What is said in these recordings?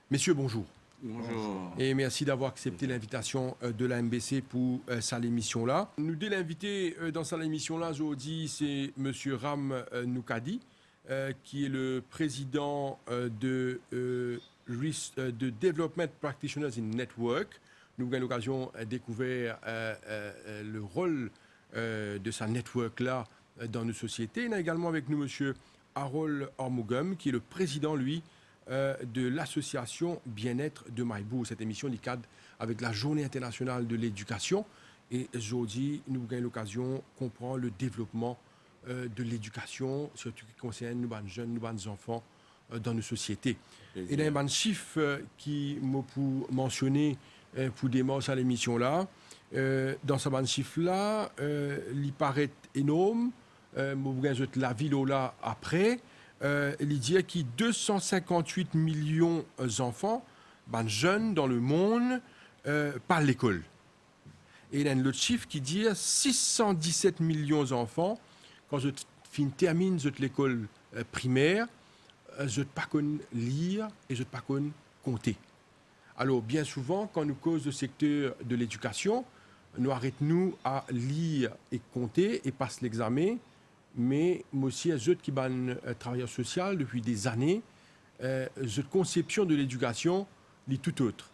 Messieurs, bonjour. Bonjour. Et merci d'avoir accepté l'invitation de la MBC pour cette émission-là. Nous dès l'invité dans cette émission-là aujourd'hui, c'est Monsieur Ram Noukadi, qui est le président de Development Practitioners in Network. Nous avons l'occasion de découvrir le rôle de sa network-là dans nos sociétés. Il y a également avec nous Monsieur Harold Ormugum, qui est le président, lui, de l'association Bien-être de Maïbou. Cette émission du cadre avec la Journée internationale de l'éducation. Et aujourd'hui, nous avons l'occasion de comprendre le développement de l'éducation, surtout qui concerne nos jeunes, nos enfants dans nos sociétés. Et il y a un chiffre qui m'a mentionné pour démarrer à l'émission-là. Dans ce chiffre-là, il paraît énorme. La ville là après. Il dit qu'il y a 258 millions d'enfants, jeunes dans le monde, par l'école. Et il y a un autre chiffre qui dit 617 millions d'enfants, quand je termine l'école primaire, je ne pas lire et je ne pas compter. Alors, bien souvent, quand nous cause le secteur de l'éducation, nous arrêtons à lire et compter et passe l'examen. Mais moi aussi, je qui suis travailleur social depuis des années, cette conception de l'éducation est tout autre.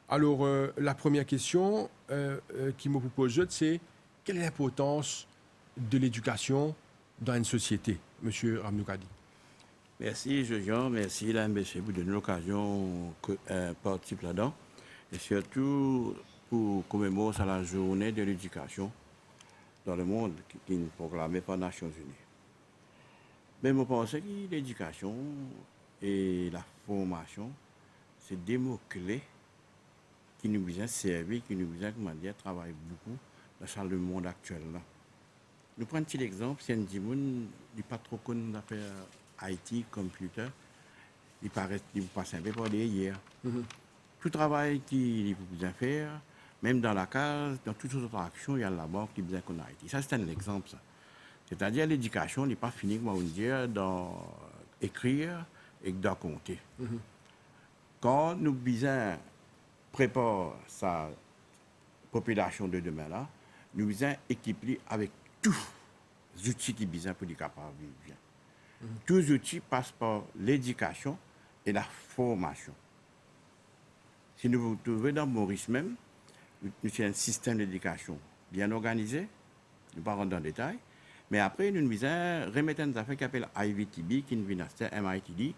Alors, la première question qui me pose, c'est quelle est l'importance de l'éducation dans une société, Monsieur Ramnoukadi? Merci, Jean, merci la MBC pour donner l'occasion de participer là-dedans. Et surtout pour commémorer la journée de l'éducation dans le monde qui est proclamée par les Nations Unies. Mais je pense que l'éducation et la formation, c'est des mots-clés qui nous besoin servir, qui nous besoin, comment dire, travailler beaucoup dans le monde actuel. Là. Nous prenons un petit exemple, si un dit n'est pas trop connu d'affaires IT, computer, il passe un peu pour des hier. Tout travail qu'il besoin faire, même dans la case, dans toutes autres actions, il y a la banque qui besoin qu'on a IT. Ça, c'est un exemple. Ça. C'est-à-dire l'éducation n'est pas finie, comment dire, dans écrire et dans compter. Quand nous besoin préparer sa population de demain là, nous besoin équiper avec tous les outils qui besoin pour être capable de vivre bien. Tous les outils passent par l'éducation et la formation. Si nous vous trouvez dans Maurice même, nous avons un système d'éducation bien organisé, nous ne pas rentrer dans le détail, mais après, nous devons remettre une affaire qui s'appelle IVTB, qui est une MITD,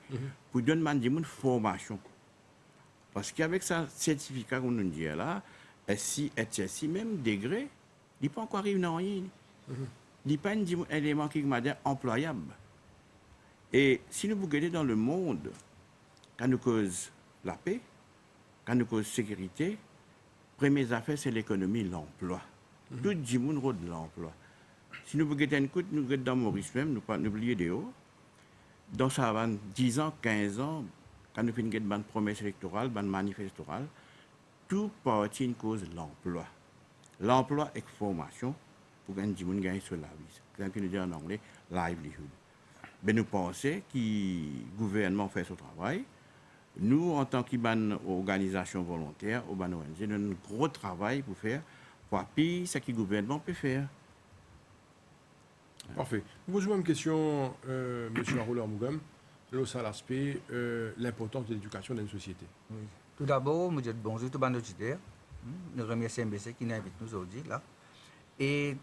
pour donner une formation. Parce qu'avec ce certificat qu'on nous dit là, SI, HSI, même degré, il n'est pas encore arrivé dans rien. Il n'est pas un élément qui est employable. Et si nous regardons dans le monde, quand nous cause la paix, quand nous cause sécurité, première affaire, c'est l'économie, l'emploi. Tout le monde rôde l'emploi. Si nous regardons une côte, nous regardons dans Maurice même, nous pas oublier de haut. Dans ça, 10 ans, 15 ans, quand nous faisons une promesse électorale, une manifeste électorale, tout partie une cause l'emploi. L'emploi et la formation pour gagner du monde gagner sur la vie. C'est ce que nous disons en anglais, livelihood. Mais nous pensons que le gouvernement fait son travail. Nous, en tant qu'organisation volontaire, au ONG, nous avons un gros travail pour faire, pour appuyer ce que le gouvernement peut faire. Parfait. Je vous pose une question, M. Harold Ormugum, sur l'aspect l'importance de l'éducation dans une société. Oui. Tout d'abord, je dis bonjour à tous les auditeurs. Nous remercions MBC qui nous invite nous aujourd'hui. Là. Et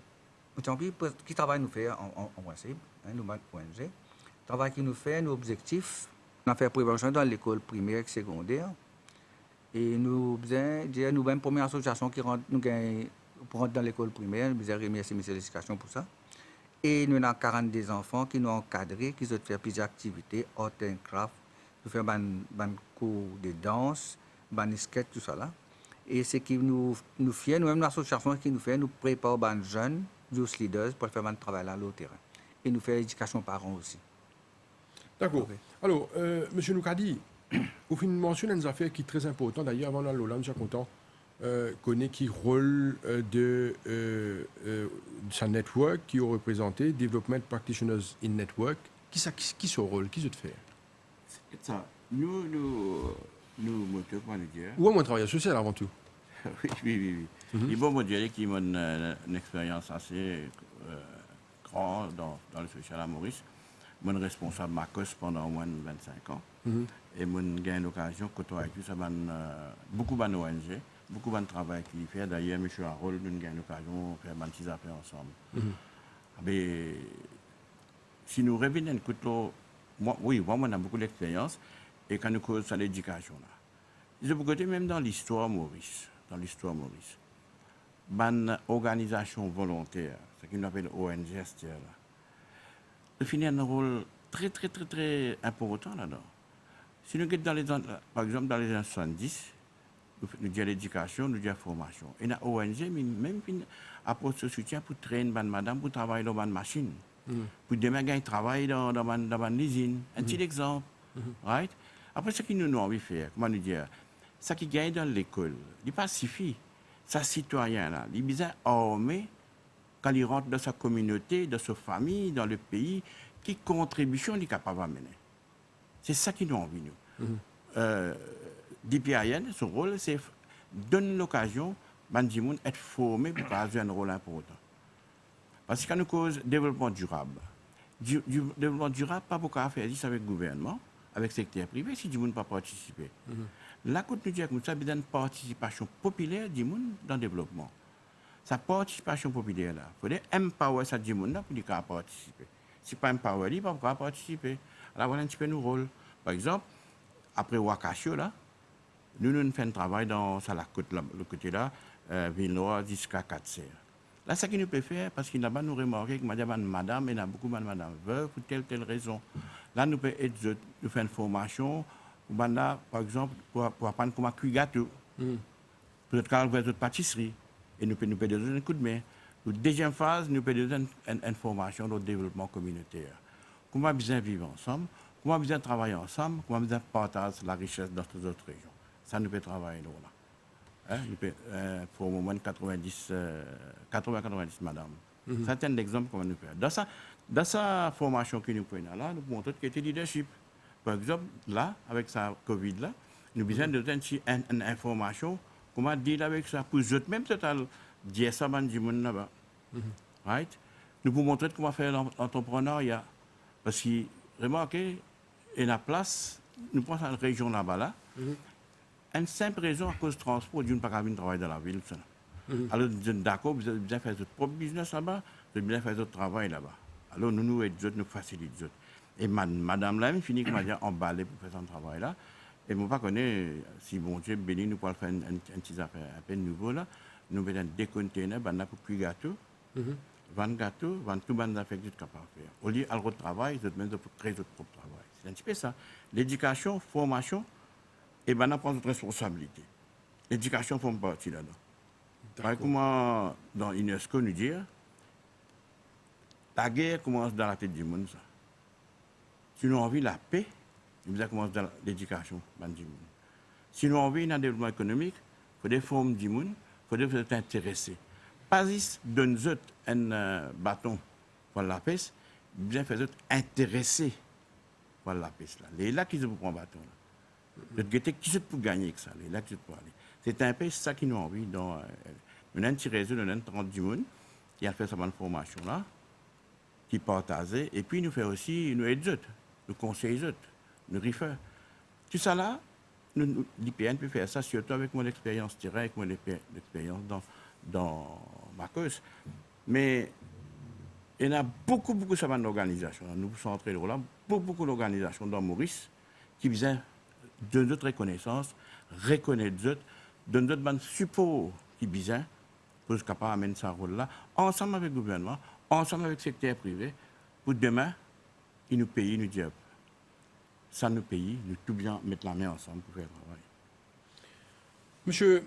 qui travail nous fait en principe, nous, ONG. Le travail qui nous fait, nos objectifs, on a fait prévention dans l'école primaire et secondaire. Et nous avons une première association qui rentre, pour rentrer dans l'école primaire. Nous remercions le ministère de l'Éducation pour ça. Et nous avons 42 enfants qui nous ont encadrés, qui ont fait plusieurs activités, art and craft, nous faisons des cours de danse, des skate, tout ça là. Et ce qui nous fait, nous-mêmes, l'association qui nous fait, nous prépare les jeunes, youth leaders, pour faire un travail là, au terrain. Et nous faisons l'éducation aux parents aussi. D'accord. Okay. Alors, M. Noukadi, vous mentionnez une affaire qui est très importante. D'ailleurs, avant la Lola, nous sommes contents. Connaît qui rôle de sa network qui a représenté Development Practitioners in Network. Qui ce rôle? Qui se fait? Ça. Nous nous, montons, comment nous dire. Ou un travailleur social avant tout? Oui. Il faut me dire qu'il y a une expérience assez grande dans le social à Maurice. Je suis responsable de Marcos pendant au moins 25 ans. Et j'ai eu l'occasion de côtoyer beaucoup d'ONG, beaucoup de travail qu'il fait. D'ailleurs, M. Harold, nous avons eu l'occasion de faire des petites affaires ensemble. Mais, si nous revenons, moi, on a beaucoup d'expérience. Et quand nous causons sur l'éducation, je peux côté même dans l'histoire Maurice. Une organisation volontaire, ce qu'on appelle ONG, il a un rôle très important là-dedans. Si nous regardons par exemple dans les années 70, nous disons l'éducation, nous disons la formation. Et la ONG, même apporte ce soutien pour traîner madame pour travailler dans une machine. Pour demain, gagner travail dans une usine. Un petit exemple. Right? Après, ce que nous avons envie de faire, comment nous dire, ce qui gagne dans l'école, il n'est pas suffit. Sa citoyen, là, il est bien armé quand il rentre dans sa communauté, dans sa famille, dans le pays, quelle contribution il est capable de mener. C'est ça qui nous envie, nous. DPIN, son rôle, c'est donner l'occasion à être formé pour jouer un rôle important. Parce que quand nous cause développement durable, développement durable, pas beaucoup à faire avec le gouvernement, avec le secteur privé, si du monde pas participer. Là, quand nous disons que nous avons une participation populaire du monde dans le développement. Sa participation populaire, il faut empower ça du monde pour qu'il participer. Si pas empower, il ne peut pas participer. Alors, voilà un petit peu nos rôles. Par exemple, après Wakasio, là, nous faisons un travail dans la côte, le côté là, Villeneuve jusqu'à 4 Là, ce que nous pouvons faire, parce qu'il n'a pas nous remarqué que madame, il y a beaucoup de madame veuve pour telle raison. Là, nous pouvons aider, nous faire une formation, par exemple, pour apprendre comment cuire gâteau. Peut-être qu'on va faire une pâtisserie. Et nous pouvons donner un coup de main. La deuxième phase, nous pouvons donner une formation dans le développement communautaire. Comment bien vivre ensemble, comment bien travailler ensemble, comment bien partager la richesse dans toutes les autres régions. Ça, nous pouvons travailler là. Pour au moment 90 madame. C'est un exemple qu'on nous faire. Dans sa formation que nous prenons là, nous montrons que c'est leadership. Par exemple, là, avec sa Covid là, nous avons besoin de une information, comment dealer avec ça, pour eux même total dire ça dans le monde là-bas. Right? Nous pouvons montrer comment faire l'entrepreneuriat. Parce que, remarquez, il y a la place, nous prenons une région là-bas là, une simple raison à cause du transport, d'une pas venir travailler dans la ville. Alors, d'accord, vous avez bien fait votre propre business là-bas, vous avez bien fait votre travail là-bas. Alors, nous aidons, nous facilitons. Et madame là, elle finit comme dire emballée pour faire son travail là. Et moi, je ne sais pas si bon Dieu béni, nous pouvons faire une petite affaire un peu nouveau là. Nous mettons des containers pour cuire gâteau, vendre gâteau, vendre tout le affaires que nous sommes capables de faire. Au lieu de travail, nous devons créer notre propre travail. C'est un petit peu ça. L'éducation, formation, et on prend notre responsabilité. L'éducation forme partie là-dedans. Comment dans l'UNESCO nous dit, la guerre commence dans la tête du monde. Ça. Si nous avons envie de la paix, nous commence dans l'éducation du monde. Si nous avons envie d'un développement économique, il faut des formes du monde, il faut être intéressé. Pas juste donner un bâton pour la paix, bien faire intéressé pour la paix. Les là qui se prend un bâton. Qui se peut gagner avec ça, les là qui se peut aller. C'est un peu ça qui nous a envie. Nous avons un petit réseau de 30 du monde qui a fait sa bonne formation là, qui partage, et puis nous fait aussi, nous aide nous conseille nous réfère. Tout ça là, l'IPN peut faire ça, surtout avec mon expérience terrain, avec mon expérience dans ma cause. Mais il y a beaucoup d'organisations. Nous sommes entrés là, beaucoup d'organisations dans Maurice qui visent de notre reconnaissance, reconnaître d'autres, de notre support qui visent pour être capable d'amener ce rôle-là, ensemble avec le gouvernement, ensemble avec le secteur privé, pour demain, ils nous payent, nous disent, ça nous paye, nous tout bien mettre la main ensemble pour faire le travail. Monsieur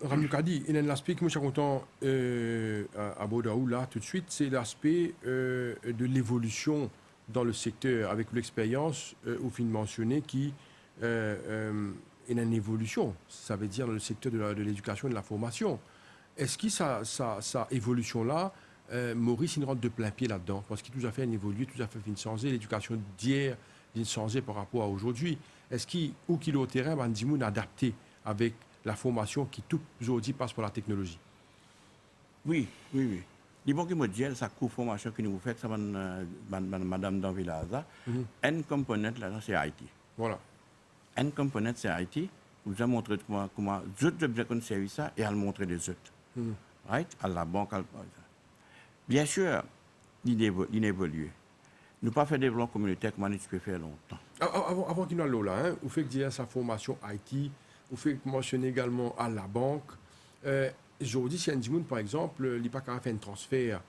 Ramnoukadi, il y a un aspect que je suis content à Bodaou, là, tout de suite, c'est l'aspect de l'évolution dans le secteur, avec l'expérience, au fin de mentionner, qui il y a une évolution, ça veut dire dans le secteur de l'éducation et de la formation. Est-ce que ça évolution-là, Maurice, il rentre de plein pied là-dedans? Parce qu'il tout à fait évolué, tout à fait changer, l'éducation d'hier, il changé par rapport à aujourd'hui. est-ce qu'il ou qu'il au terrain ben dimoun adapté avec la formation qui tout aujourd'hui passe par la technologie. Oui. Les banques mondiales, ça couvre formation que nous vous faites, ça madame dans Villaza. Un component là, c'est IT. Voilà. Un component c'est IT. Vous a montré comment d'autres objets qu'on service ça et à le montrer des autres. Right? À la banque, bien sûr, il évolue. Nous pas fait développement communautaire comme nous peut faire longtemps. Avant qu'il n'aille là, hein, vous faites dire sa formation IT, vous faites mentionner également à la banque. Aujourd'hui, si un Dimoun, par exemple, il n'a pas qu'à faire un transfert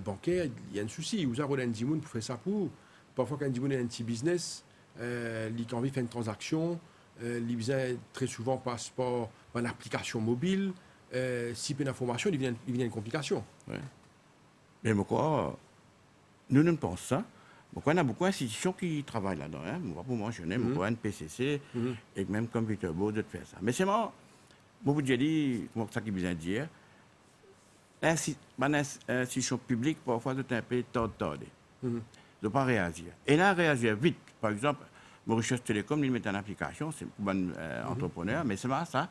bancaire, il y a un souci. Vous avez un Dimoun pour faire ça pour. Parfois, quand un Dimoun a un petit business, il a envie de faire une transaction, il besoin très souvent passe par une application mobile. Si il y a une information, il vient une complication. Ouais. Mais pourquoi nous ne pensons ça? Pourquoi il y a beaucoup d'institutions qui travaillent là-dedans. Hein? Pour mentionner, pourquoi un PCC et même Computer Board de faire ça. Mais c'est moi, vous vous dites, comme ça qui vient dire, l'institution publique, parfois, c'est un peu tordée. De ne pas réagir. Et là, réagir vite. Par exemple, Mauritius Télécom, il met en application, c'est pour un entrepreneur, mais c'est pas ça.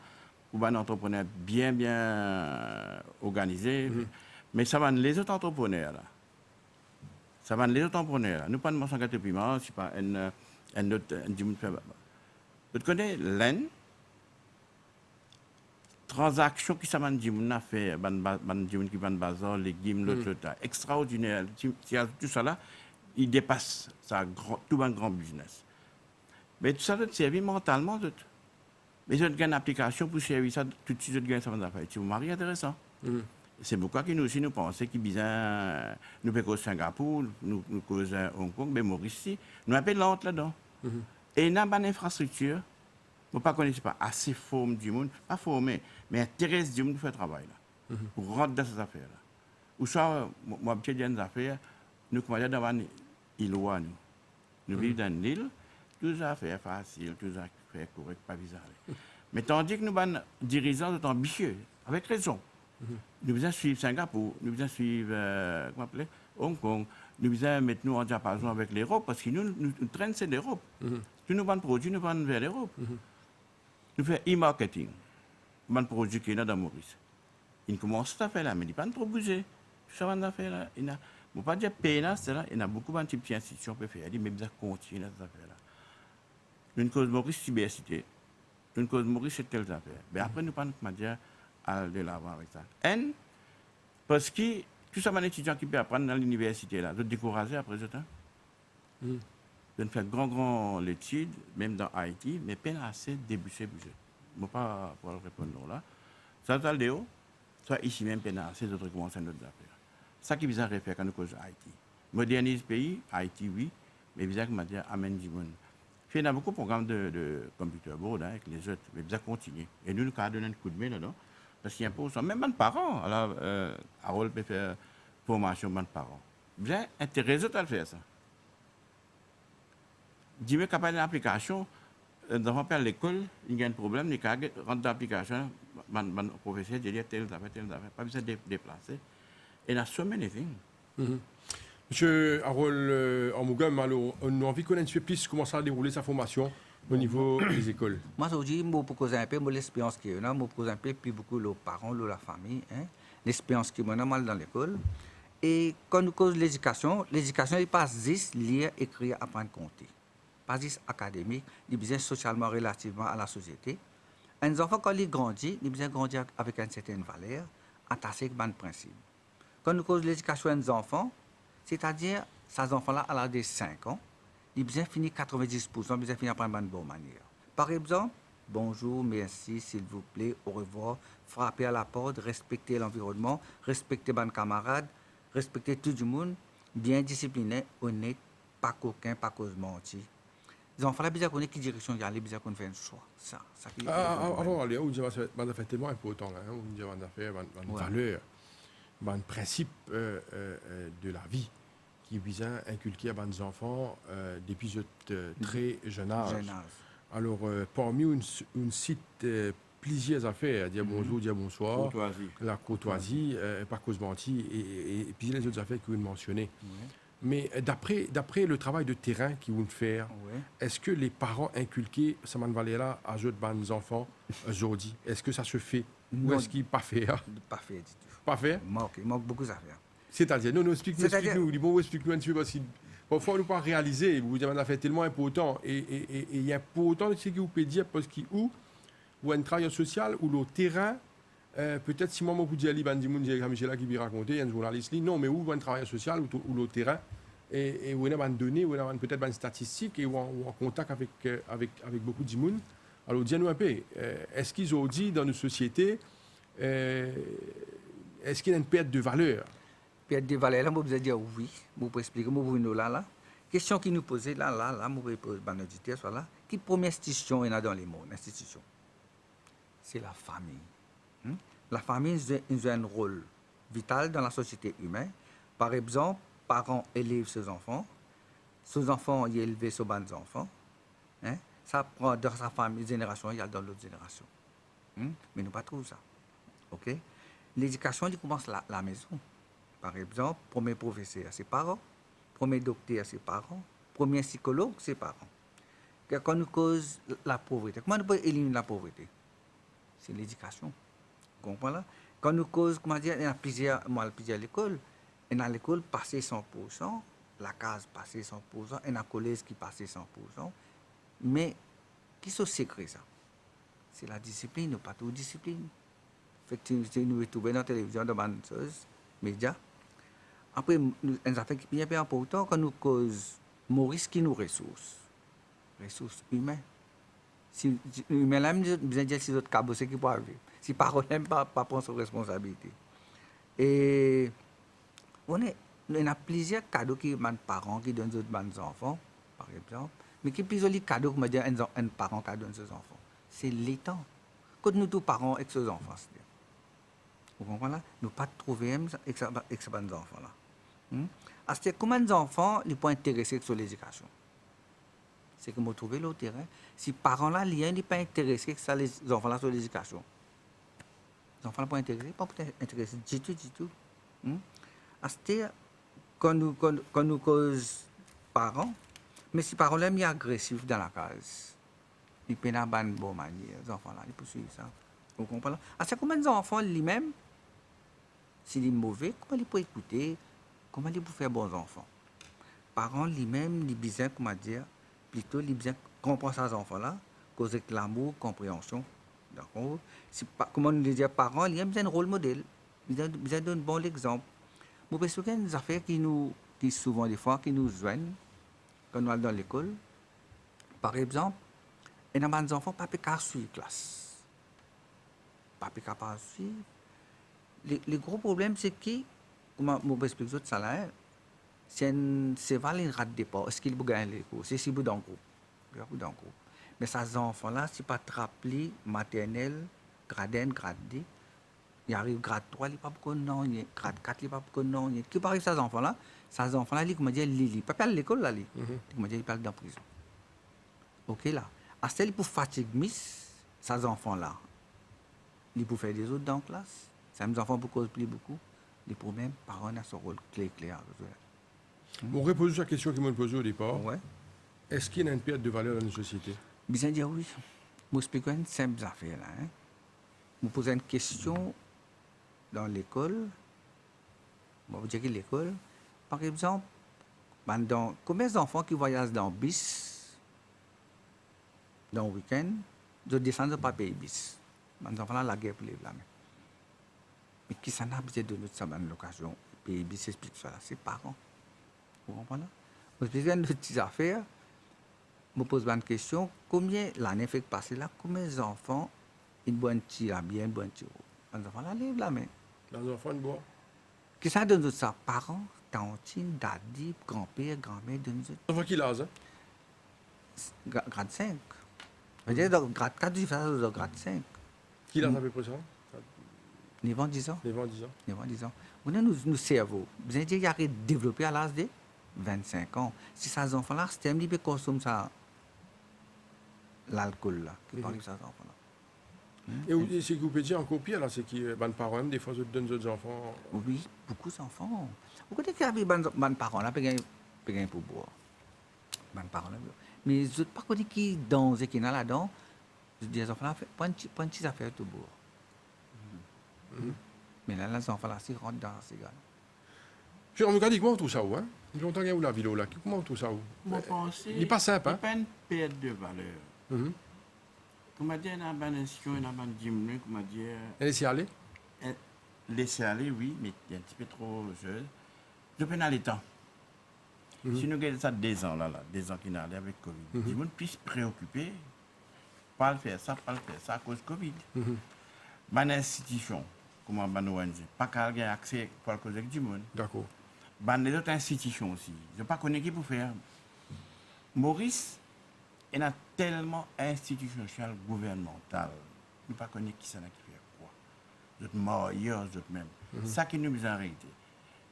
Pour un entrepreneur bien organisé. Mais ça va les autres entrepreneurs, là. Ça va les autres entrepreneurs. Nous, pas de mention de paiement, c'est pas un autre. Vous connaissez l'EN, transaction qui s'amène a fait, qui vend bazar, légumes, l'autre, extraordinaire. Tout ça là, il dépasse ça, tout un grand business. Mais tout ça doit servir mentalement. Mais ils ont une application pour servir ça, tout de suite, ils ont ça va faire. Tu vous maries intéressant. C'est pourquoi nous aussi, nous pensons qu'il besoin, nous faisons Singapour, nous causons Hong Kong, mais Maurice, nous avons l'autre là-dedans. Et nous avons une infrastructure, nous ne connaissons pas assez formé du monde, pas formé, mais intéressé du monde pour faire le travail là, pour rentrer dans ces affaires-là. Ou soit, moi, je dis des affaires, nous commençons dans une île, nous vivons dans une île, tout ça fait facile, tout ça fait correct, pas bizarre. Mais tandis que nous avons des dirigeants ambitieux, avec raison. Nous devons suivre Singapour, nous devons suivre Hong Kong, nous devons mettre nous en diapason avec l'Europe, parce que nous traînons c'est l'Europe. Tous nos produits, nous vendons vers l'Europe. Nous faisons e-marketing, nos produits qui sont dans Maurice. Ils commencent à faire là, mais ils ne sont pas trop bougés. Tout ça, on a fait là. Je ne veux pas dire pénal, c'est là. Il y a beaucoup de petites institutions qui peuvent faire, mais ils continuer dans ces affaires-là. Une cause Maurice, cybercité. Une cause Maurice, c'est telle affaire. Mais après, nous parlons de à de l'avant avec ça. Parce que tout ça, un étudiant qui peut apprendre dans l'université, là, de décourager après ce temps. De faire grand l'étude, même dans Haïti, mais peine assez débuter budget. Je ne vais pas pouvoir répondre là. Ça, c'est le haut, soit ici même, peine assez d'autres commencent à notre affaire. Ça qui est bizarre à faire quand nous causons Haïti. Modernise le pays, Haïti, oui, mais bizarre que dire amène du monde. Il y a beaucoup de programmes de computer board avec les autres, mais bizarre continuer. Et nous, nous avons donné un coup de main là-dedans. Parce qu'il y a un peu, même mes parents, alors, Harold peut faire formation de mes parents. Bien, intéressé à le faire ça. Dis-moi qu'il y a une application, les enfants perdent l'école, il y a un problème, ils rentrent dans l'application, mon professeur dit telle affaire, pas besoin de déplacer. Et il y a so many things. Monsieur Harold Amugam, alors, on a envie de connaître un peu plus comment ça a déroulé sa formation au niveau des écoles. Moi, aujourd'hui, je vais causer un peu de l'expérience qu'il y a. Je vais causer un peu plus beaucoup les parents, la famille, hein, l'expérience qu'il y a mal dans l'école. Et quand nous causons l'éducation, il passe 10 lire, écrire, apprendre, compter. Pas 10 académique, il besoin socialement relativement à la société. Un enfant, quand il grandit, il besoin grandir avec une certaine valeur, attaché avec un principe. Quand nous causons l'éducation des enfants, c'est-à-dire, ces enfants-là, à l'âge de 5 ans, ils besoin finir 90%, ils besoin finir par une bonne manière. Par exemple, bonjour, merci, s'il vous plaît, au revoir, frapper à la porte, respecter l'environnement, respecter mes camarades, respecter tout le monde, bien discipliné, honnête, pas coquin, pas cause menti. Les enfants, ils besoin qui direction y aller, ils besoin qu'on fait un choix. Ça qui avant d'aller, on dit que c'est tellement important, on dit qu'on a fait une valeur, un principe de la vie qui vise à inculquer à nos enfants depuis très jeune âge. Alors, parmi une site plusieurs affaires, dire bonjour, dire bonsoir, la courtoisie, pas cause mentie, et puis les autres affaires que vous mentionnez. Mais d'après le travail de terrain qu'ils vont faire, Oui. est-ce que les parents inculqués, ça m'en valait là, à jeu de bandes enfants, aujourd'hui, est-ce que ça se fait? Ou Non. est-ce qu'il n'est pas fait? Hein? Pas fait du tout. Pas fait? Il manque beaucoup d'affaires. C'est-à-dire, non, explique-nous, C'est-à-dire- explique-nous, explique-nous un petit peu, parce que parfois, on ne peut pas réaliser, vous avez une affaire tellement important, et il y a pour autant, ce que vous pouvez dire, parce qu'il ou un travailleur social, ou le terrain, peut-être si moi, je dis à Bandimoun, j'ai Michel qui vient raconter, un journaliste, non, mais où un travailleur social, ou le terrain, et où il y a des données, où il y a peut-être des statistiques, et où on est en contact avec beaucoup de monde. Alors, dis-nous un peu, est-ce qu'ils ont dit dans nos sociétés, est-ce qu'il y a une perte de valeur? Puis des valeurs là, moi vous dire oui, moi pour expliquer, moi vous nous là. Question qui nous posait là, moi pour poser ban auditeur soit là. Qui première institution il y a dans les mondes, institution. C'est la famille. La famille joue un rôle vital dans la société humaine. Par exemple, parents élèvent ses enfants ils élèvent ses enfants. Hein? Ça prend dans sa famille génération, il y a dans l'autre génération. Mais nous pas trop ça. OK? L'éducation, elle commence à la maison. Par exemple, premier professeur à ses parents, premier docteur à ses parents, premier psychologue à ses parents. Quand nous cause la pauvreté, comment nous pouvons éliminer la pauvreté? C'est l'éducation. Vous comprenez là? Quand nous cause, comment dire, il y a plusieurs à l'école. Et dans l'école, passer 100%, la case passer 100%, et dans le collège qui passait 100%. Mais, qui est le secret ça? C'est la discipline, pas toute discipline. Effectivement, nous retrouvons dans la télévision, dans les médias. Après, une affaire qui est bien important, quand nous cause Maurice qui nous ressources humaines. Si humain là, besoin dire si d'autres cabos c'est qui peut arriver. Si parents n'aiment pas prendre ses responsabilités. Et on a plusieurs cadeaux qui les parents qui donnent aux enfants, par exemple. Mais qui plus joli cadeau que me dire un parent qui donne ses enfants. C'est l'état. Quand nous tous parents avec ses enfants, vous comprenez là? Nous pas trouver avec ces enfants là. Parce que comment les enfants ne sont pas intéressés sur l'éducation? C'est que vous trouvez le terrain. Si les parents là, ils ne sont pas intéressés que les enfants là sur l'éducation. Les enfants ne sont pas intéressés, pas intéressés du tout. Parce que quand nous cause parents, mais si les parents là sont agressifs dans la case, ils ne peuvent pas de bonne manière, les enfants là, ils poursuivent ça. Vous comprenez? Parce que comment les enfants lui-même, s'ils sont mauvais, comment ils peuvent écouter, comment ils peuvent faire bons enfants? Parents lui-même, ils besoin, comment dire, plutôt, ils besoin comprendre ces enfants-là, causer de l'amour, compréhension. D'accord? Comment nous dire, parents, ils ont besoin de rôle modèle, ils ont besoin d'un bon exemple. Moi, parce qu'il y a des affaires qui souvent, des fois, qui nous joignent quand nous allons dans l'école. Par exemple, il y a des enfants qui ne peuvent pas suivre la classe. Pas capable de suivre. Le gros problème, c'est que, comment je explique ça là, c'est pas une rate de départ. Est-ce qu'il peut gagner les cours? C'est si vous dans le groupe. Mais ces enfants-là, si pas rappelé maternelle, grade 1, grade 2, il arrive grade 3, il n'y a pas beaucoup de non, grade 4, il n'y a pas beaucoup de non. Qui arrive ces enfants-là, ils comme dire, ils pas à l'école là, comme dire, ils parlent dans la prison. OK là. À ce il pour fatiguer ces enfants-là. Ils peuvent faire des autres dans la classe. Ces enfants pour cause plus beaucoup. Les problèmes, parents ont son rôle clé à résoudre. On repose la question qu'ils m'ont posée au départ. Ouais. Est-ce qu'il y a une perte de valeur dans nos sociétés? Bien dire oui. Je explique une simple affaire là. Je pose une question dans l'école. Je vous dire que l'école, par exemple, combien d'enfants qui voyagent dans le bus dans le week-end, ils descendent pas payer bus. Les enfants là, la guerre pour les blâmer. Mais qui s'en a besoin de notre sabane l'occasion, payer bus, explique ça là, c'est parents. Vous comprenez? Je explique une petite affaire. Je pose une question, combien l'année fait passer là, combien d'enfants ils boivent un petit bien, ils boivent un petit eau? Les enfants là, lèvent la main. Les enfants, ils boivent. Qui ça donne ça? Parents, tantines, daddy, grand-père, grand-mère, donne ça. Les enfants qui l'âge, hein? Grade 5. Je veux dire, grade 4, je fais ça grade 5. Qui l'âge à peu près ça? 9 ans, 10 ans. 9 ans, 10 ans. 9 ans, 10 ans. Nous cerveau. Vous avez dit qu'il y a développé à l'âge de 25 ans. Si ces enfants-là, c'est ils peuvent consommer ça, l'alcool là, qui parle de ces enfants-là. Et c'est que vous pouvez dire encore pire, là, c'est que les parents, des fois, ils donnent aux enfants. Oui, beaucoup d'enfants. Vous connaissez qu'il y a des parents là, qui pour boire. Les parents là. Mais je ne sais pas qui dans ce qui est là-dedans. Je dis aux enfants là, prends une petite affaire de boire. Mais là, les enfants là, s'ils rentrent dans ces gars. Je me dis, comment tout ça, hein? Il y a longtemps qu'il y a eu la vidéo là. Comment tout ça? Il n'est pas simple, hein? Il n'y a pas une perte de valeur. Comment dire, il y a une institution, il y a une diminution, comment dire. Elle laissez aller? Laisser aller, oui, mais il est un petit peu trop jeune. Je peux aller temps. Si nous regardons ça 2 ans, là, 2 ans qui n'allaient avec Covid, les gens puissent préoccuper, pas le faire ça à cause de Covid. Ban institution, comment ban ONG, pas qu'à avoir accès pour cause du monde. D'accord. Ban les autres institutions aussi. Je ne sais pas qui pour faire. Maurice, il y a tellement institutionnel, gouvernemental. Je ne sais pas qui ça qui fait quoi. Vous êtes morts, vous êtes même. Ça qui nous met en réalité.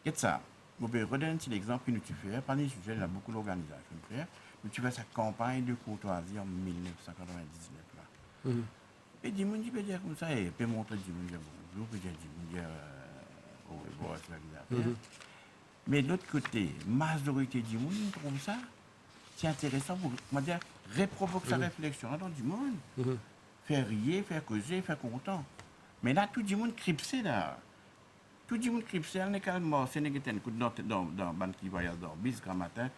Qu'est-ce ça? Vous pouvez redonner l'exemple que nous tu fais. Parmi les sujets, il y a beaucoup d'organisations. Nous tu fais sa campagne de courtoisie en 1999. Là. Et dis-moi, tu peux dire comme ça, et peut montrer du monde bonjour, peut dire du monde au revoir, c'est la mais de l'autre côté, majorité du monde trouve ça, c'est intéressant pour dire, reprovoquer sa réflexion dans du monde. Faire rire, faire causer, faire content. Mais là, tout le monde cripsé là. Tout le monde cripsé, on est calme, c'est négatif, dans ban qui voyage dans bis grand matin,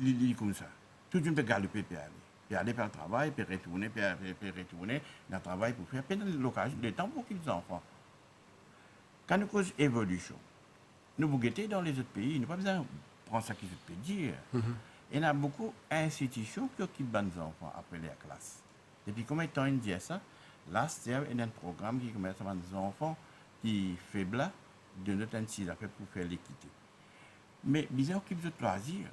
il comme ça. Tout le monde peut galoper, puis aller faire le travail, puis retourner, dans le travail pour faire, puis dans l'occasion, le temps pour qu'ils enfants. Quand nous cause évolution, nous vous guettez dans les autres pays, nous pas besoin de prendre ça qu'ils peuvent dire. Il y a beaucoup d'institutions qui occupent les enfants après les classes. Depuis combien de temps ils disent ça? Là, c'est un programme qui commence à des enfants qui faibles de notre institut pour faire l'équité. Mais bizarre occupent de loisirs.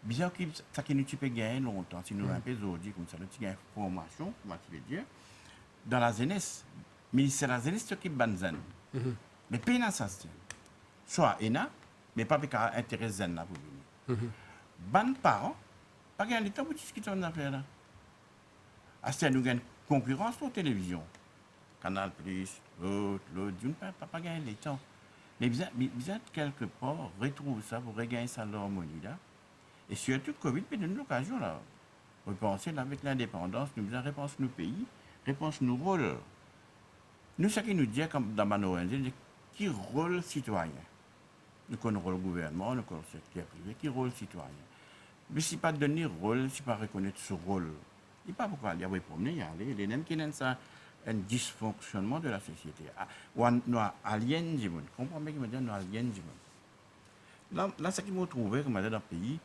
Bizarre occupent ça qui nous peut gagner longtemps. Si nous avons un peu aujourd'hui, comme ça, nous avons une formation, comment tu veux dire, dans la jeunesse. Mais c'est la jeunesse qui occupe Banzan. Mais pas dans ça, soit ENA, mais pas avec un intérêt zen là pour venir. Ban parents, pas gagner le temps pour discuter de affaire là. À nous avons une concurrence pour la télévision. Canal Plus, l'autre, nous pas gagner le temps. Mais vous êtes quelque part, retrouve ça pour regagner ça l'harmonie là. Et surtout, Covid peut donner l'occasion là. Vous pensez là, avec l'indépendance, nous avons réponse nos pays, réponse nos rôles. Nous, ce qui nous dit, comme dans ma ONG, qui rôle citoyen. Nous connaissons le rôle gouvernement, nous connaissons le secteur privé, qui rôle citoyen. Mais si pas donner rôle, si pas reconnaître ce rôle, il n'y a pas pourquoi aller promener, y aller. Les gens qui ont ça, un dysfonctionnement de la société. Ou nous aliens du monde. Comprenez que nous aliens du monde. Là, ce qui m'a trouvé, comme dans le pays,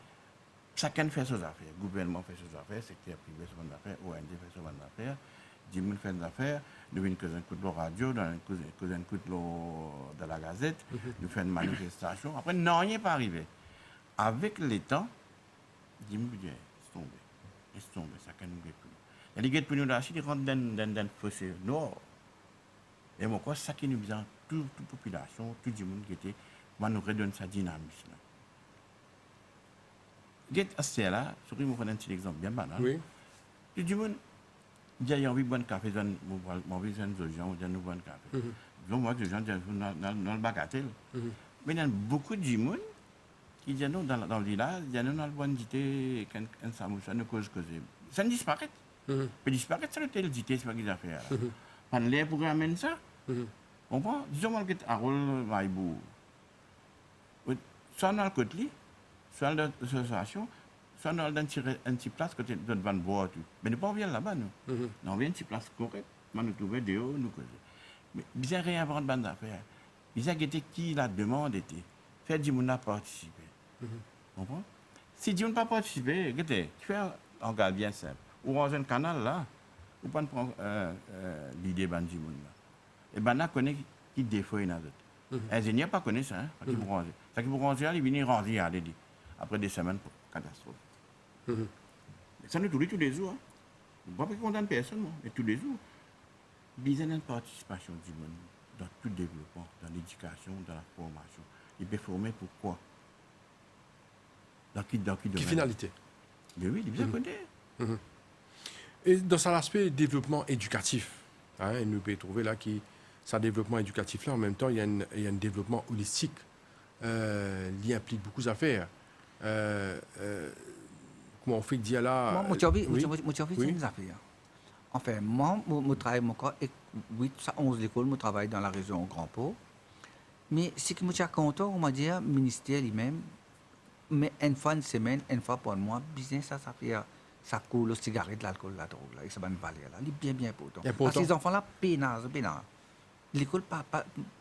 chacun fait ses affaires. Le gouvernement fait ses affaires, le secteur privé fait ses affaires, ONG fait ses affaires, du monde fait des affaires. Nous avons un coup de la radio, un coup de la gazette, nous faisons une manifestation. Après, non, rien n'est pas arrivé. Avec le temps, dis-moi, c'est tombé, ça ne nous guette plus. Et les guettes pour nous, là, ils rentrent dans le fossé nord. Et moi, c'est ça qui nous dit, toute la population, tout le monde qui était, nous redonne sa dynamisme. Guette à ce là, surtout, je vous prends un petit exemple bien banal. Oui. Tout le monde, j'ai envie de boire un café, j'ai envie de boire un gens, j'ai envie de boire un café. Donc, moi, les gens dans le bagatelle. Mais il y a beaucoup de monde qui disent dans le village, il y a dans le bon dité, quand ça nous cause. Ça ne disparaît. Ça disparaître, ça ne peut dité, c'est pas qu'ils ont fait. Pendant les pour amener ça, on comprend? Disons que un rôle Maïbou. Soit dans le côté, soit dans l'association, soit dans une petite place que tu vas boire. Mais nous ne pas là-bas, nous. On vient une petite place correcte, nous trouvons dehors, nous causer. Mais bien réinventer une bande d'affaires. Bien qui la demande était. Faire du monde à participer. Comprends? Si du monde n'a pas participé, tu fais un gars bien simple. Ou dans un canal là, ou pas prendre l'idée de du monde là. Et ben là, connaît qui défaut les autres. Ingénieur pas connaît ça, hein? Ça qui pour ranger, il vient ranger après des semaines pour catastrophe. Ça nous tous les jours. Hein? On ne peut pas condamner personne, mais tous les jours. Besoin d'une participation du monde dans tout le développement, dans l'éducation, dans la formation. Il peut former pourquoi? Dans qui domaine? Qui finalité? Mais oui, il est bien connu. Et dans son aspect développement éducatif, il nous peut trouver là qui ça développement éducatif là, en même temps, il y a un développement holistique. Il implique beaucoup d'affaires. Comment on fait dire là Moi, c'est une affaire. Enfin, moi, je travaille encore, 8 à 11 l'école, je travaille dans la région Grand Pau. Mais ce que je suis content, on m'a dit, le ministère lui-même, mais une fois une semaine, une fois par mois, business, ça fait, ça coule le cigarette, l'alcool, la drogue, là, et ça va une valeur, là. C'est bien important. Parce que ces enfants-là, pénage. L'école,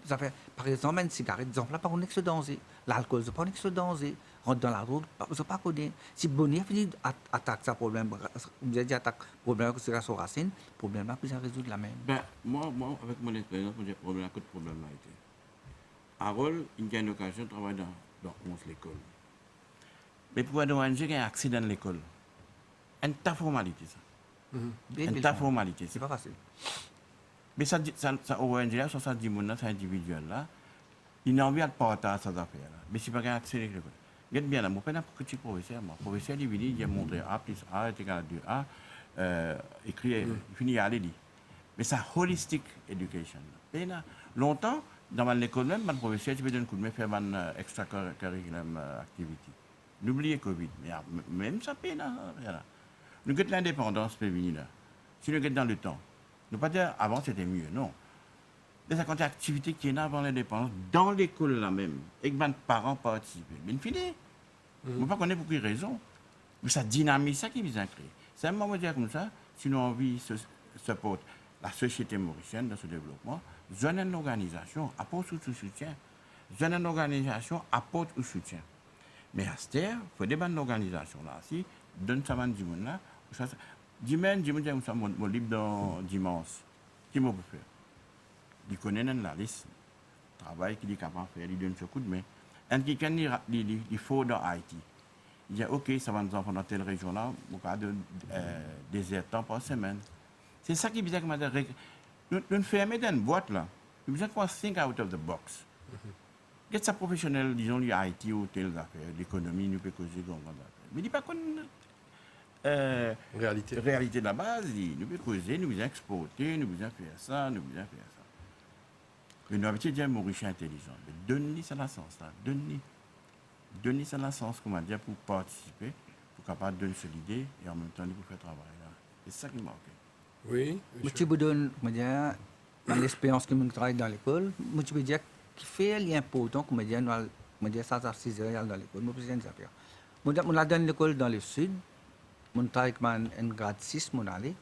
ça fait, par exemple, une cigarette, les enfants-là, pas un ex danger. L'alcool, c'est pas un ex danger. Rentre dans la drogue, c'est pas connu. Si Bonnier finit attaque ça problème, vous avez dit attaque problème que c'est la racine, problème là, puis ça résout la même. Ben, moi, avec mon expérience, je problème que le problème là été. Harold, il y a une occasion de travailler dans 11 l'école. Mais pour une ONG, il y a un accident dans l'école. Une ta formalité, ça. Une ta formalité. C'est pas facile. Mais ça ONG là, ça dit mon ça individuel là, il n'a envie de partager ces affaires là. Mais c'est pas un accident dans l'école. Regarde bien là, mon père n'a pas petit professeur. Mon professeur, il vient, il a montré A plus A est égal à 2A, écrit, il finit à aller. Mais ça, holistic education. Et là, longtemps, dans l'école même, mon professeur, tu peux donner un coup de main, faire une extracurriculum activity. N'oubliez Covid, mais même ça paye là. Nous avons l'indépendance féminine. Si nous sommes dans le temps, nous ne pas dire avant c'était mieux, non. Mais ça compte activité qui est là avant l'indépendance, dans l'école là même, et que mes parents participent. Mais fini. Je ne sais pas pour quelle raison. Mais ça dynamise ça qui est bien créé. C'est un moment de dire comme ça, si nous avons envie de supporter la société mauricienne dans ce développement, une organisation apporte tout soutien. Une organisation apporte tout soutien. Mais à ce terme, il faut des bonnes organisations là. Si, donne ça à du monde là. Dimanche, mon libre dans dimanche. Qui m'a fait faire? Il connaît la liste. Travail qu'il est capable de faire, il donne ce coup de main. Et qui il faut dans Haïti. Il dit, OK, ça va nous enfants dans telle région là, on va de des temps par semaine. C'est ça qui est bien que nous fermons dans une boîte là. Nous besoin qu'on think out of the box. Get ça professionnel, disons, l'Haïti ou telles affaires, l'économie, nous pouvons causer comme ça. Mais il n'y a pas qu'on réalité de la base, nous pouvons causer, nous pouvons exporter, nous pouvons faire ça, nous pouvons faire ça. Mais nous avons dit Maurice intelligent. Donne-lui ça la sens là, donne-lui ça la sens, comment dire, pour participer, pour capable de donner l'idée et en même temps pour faire travail là. C'est ça qui manque. Oui. Je vous donne, dans l'expérience que je travaille dans l'école, je peux dire qui fait l'important que je dis ça à 6 heures dans l'école, je peux dire ça. Je suis dans l'école dans le sud, je travaille avec un grade 6, je allé.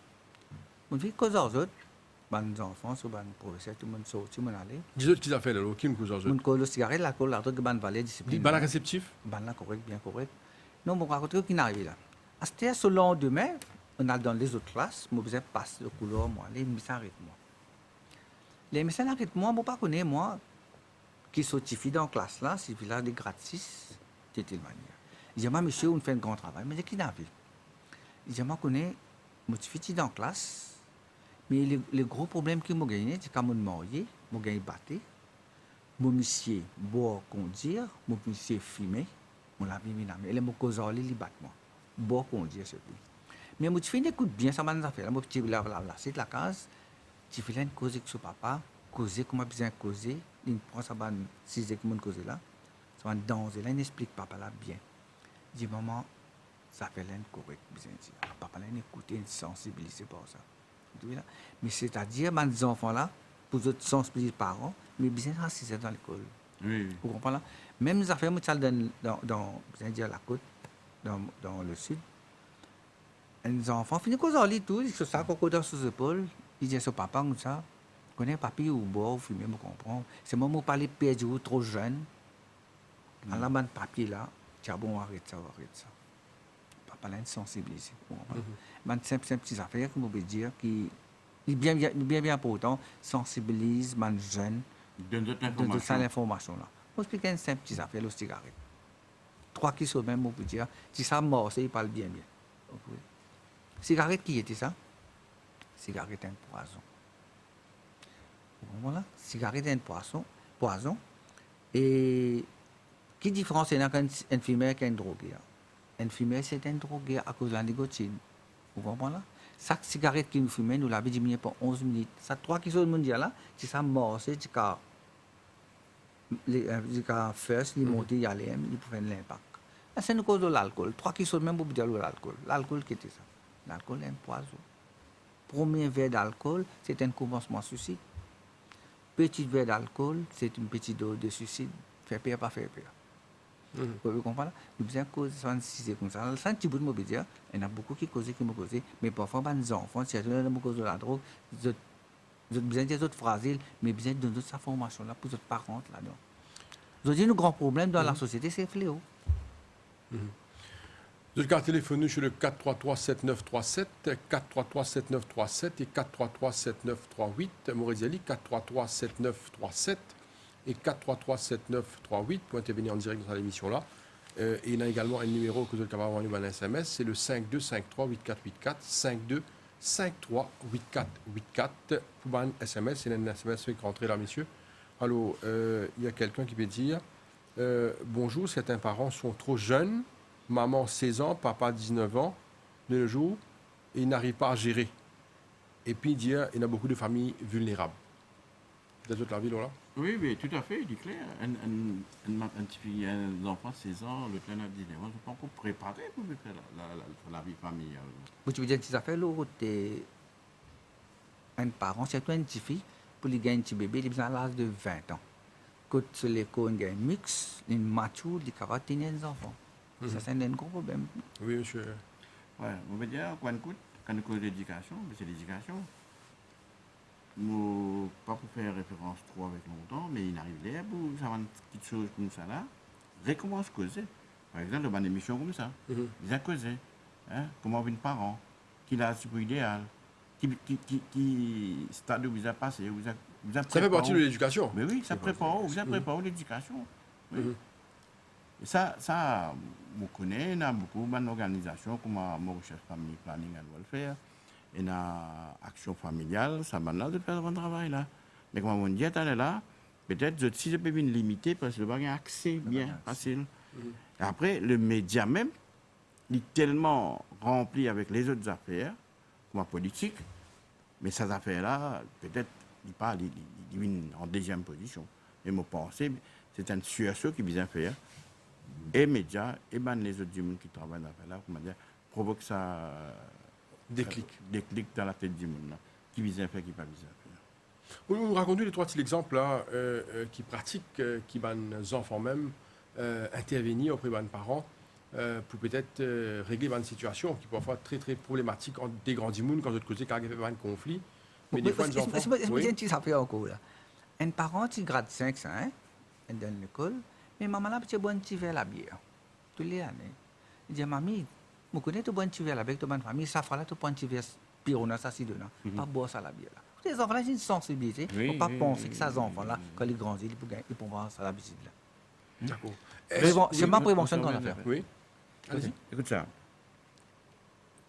Je vis cause aux autres, mes enfants, les professeurs, tout le monde sorti, je allé. Dis autres qui ont fait là, qui me cause aux Je autres. colle le cigarette, la colle, la drogue, je valais discipline. Ban réceptif. Ban là correct, bien correct. Non, je raconte qui n'arrive là. À ce temps, le lendemain, on a dans les autres classes, je besoin passer le couloir, moi, les médecins arrêtent moi. Les médecins arrêtent moi, je ne connais pas moi. Qui certifie dans la classe là, c'est là des grades 6, de telle manière. Il dit, monsieur, on fait un grand travail, mais qui n'a vu? Il dit, moi, je connais, je suis dans la classe, mais le gros problème que j'ai gagné, c'est quand je suis marié, je gagne battu, je monsieur boire, conduire, je monsieur fumer, je l'ai mis là, mais je me cause les battements, boire, conduire, c'est tout. Mais je fais écoute bien, ça m'a fait, je suis là, c'est la case, je fais une cause avec son papa, causer, comment besoin causer, il prend sa bonne 6 que mon causer là, ça va danser là, il explique papa là bien. Il dit maman, ça fait l'aine correct, besoin dire. Papa là, il écoute, il sensibilisé par ça. Mais c'est-à-dire, mes enfants là, pour eux sensibiliser les parents, mais besoin de 6 dans l'école. Oui. Vous comprenez là? Même les affaires, moi, dans la côte, dans le sud, les enfants finissent causer les tout, ils se savent qu'on dans ses épaules, ils disent à papa comme ça. Connais papier ou boire ou fumer, je comprends. C'est moi qui parle perdu ou trop jeune. À la bande papier là, tu as bon, arrête ça. Papa là, sensibilisé. Man simple petites affaires, comme on peut dire, qui est bien important, sensibilise man jeune de ça l'information là. On explique une simple petite affaire, le cigarette. 3 qui sont même, on peut dire, si ça mort, il parle bien. Cigarette qui était ça? Cigarette un poison. Voilà, cigarette est un poison. Et qui différence entre un infirmière et un drogué? Un infirmière, c'est un drogué à cause de la nicotine. Vous comprenez là? chaque cigarette que nous fumons, nous l'avons diminué pour 11 minutes. Ça, 3 kilos mondial là, c'est ça mort, c'est du cas first, il monte, il y a il peut faire l'impact. C'est une cause de l'alcool. 3 kilos même pour dire l'alcool. L'alcool, qu'est-ce que c'est ça? L'alcool est un poison. Premier verre d'alcool, c'est un commencement suicide. Petit verre d'alcool, c'est une petite dose de suicide. Faire pire, pas faire pire. Vous comprenez? Nous besoin de causer ça, si c'est comme ça. Ça, un petit bout de mot dire, il y en a beaucoup qui causent, mais parfois, les enfants, si ils ont cause de la drogue, ils ont besoin des autres phrases, mais besoin de donner cette information-là pour les autres parents là-dedans. Aujourd'hui, le grand problème dans la société, c'est le fléau. Vous avez téléphoné sur le 433-7937, 433-7937 et 433-7938. Maurice 433-7937 et 433-7938 pour intervenir en direct dans l'émission-là. Et il y a également un numéro que vous avez envoyé un SMS, c'est le 5253-8484, 5253-8484 pour un SMS. C'est un SMS qui est rentré là, messieurs. Alors, il y a quelqu'un qui peut dire bonjour, certains parents sont trop jeunes. Maman 16 ans, papa 19 ans, de nos jours, et ils n'arrivent pas à gérer. Et puis dire, il y a beaucoup de familles vulnérables. Vous êtes de la ville, là? Oui, mais tout à fait, il est clair. Un enfant de 16 ans, le plein à 19 ans, ils sont pas encore préparés pour faire la vie familiale. Vous veux dire que ça fait l'autre, un parent, c'est une petite fille, pour lui gagner un petit bébé, il a l'âge de 20 ans. Quand l'école gagne mix, une mature, il a des enfants. Ça, c'est un gros problème. Oui, monsieur. Oui, on veut dire, quand on cause l'éducation, c'est l'éducation. Nous, pas pour faire référence trop avec longtemps, mais il arrive là pour savoir une petite chose comme ça là, recommence à causer. Par exemple, dans une émission comme ça, ils ont causé. Hein, comment un parent, qui a super idéal, qui stade où vous avez passé, Ça fait partie de l'éducation. Mais oui, ça prépare, vous avez préparé l'éducation. Oui. Et ça, je connais, il y a beaucoup d'organisations comme ma recherche famille planning and welfare, et la action familiale, ça m'a l'air de faire un travail là. Mais comme on dit, là, peut-être si je peux me limiter parce que je n'ai pas accès bien facile. Et après, le média même, il est tellement rempli avec les autres affaires, comme la politique, mais ces affaires-là, peut-être, il parle, il est en deuxième position. Et je pense que c'est un sursaut qui vient faire. Et les médias, et les autres gens qui travaillent dans l'affaire-là, comment dire, provoque ça. Déclic dans la tête du monde, qui vise à faire, qui ne pas vise à faire. Vous nous racontez les 3 petits exemples là, qui pratiquent, qui van les enfants même intervenir auprès des parents pour peut-être régler une situation qui peut parfois très très problématique entre des grands immunes quand de l'autre côté, quand il y a un conflit. Mais des fois, les enfants. Ça fait encore là. Un parent qui grade 5, hein, dans l'école, mais maman là, petit bon petit verre la bière. Tous les années. Il dit, mamie, je connais tout bon petit verre avec toute ma famille, ça fera là tout bon petit verre pirona, ça si dedans. Pas boire ça la bière là. Les enfants là, j'ai une sensibilité. Il ne faut pas penser que ces enfants là, quand ils grandissent, ils pourront boire ça l'habitude là. D'accord. C'est ma prévention qu'on a fait. Oui. Allez-y. Écoute ça.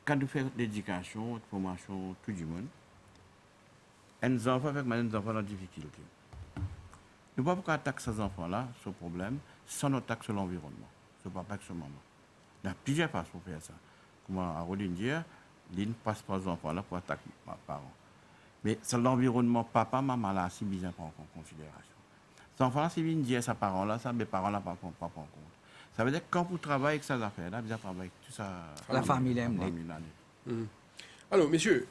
Quand tu fais l'éducation, la formation, tout le monde, un enfant avec un enfant en difficulté. Nous ne pouvons pas attaquer ces enfants-là, ce problème, sans attaquer sur l'environnement. Ce n'est pas que sur maman. Il y a plusieurs façons pour faire ça. Comme Aroline dit, il ne passe pas aux enfants là pour attaquer mes parents. Mais c'est l'environnement, papa, maman là, c'est bien prendre en considération. Ces enfants-là, si ils disent à ses parents là, ça, mes parents là, pas prendre en compte. Ça veut dire que quand vous travaillez avec ces affaires-là, vous travaillez avec tout ça. La famille l'aime. Alors, messieurs,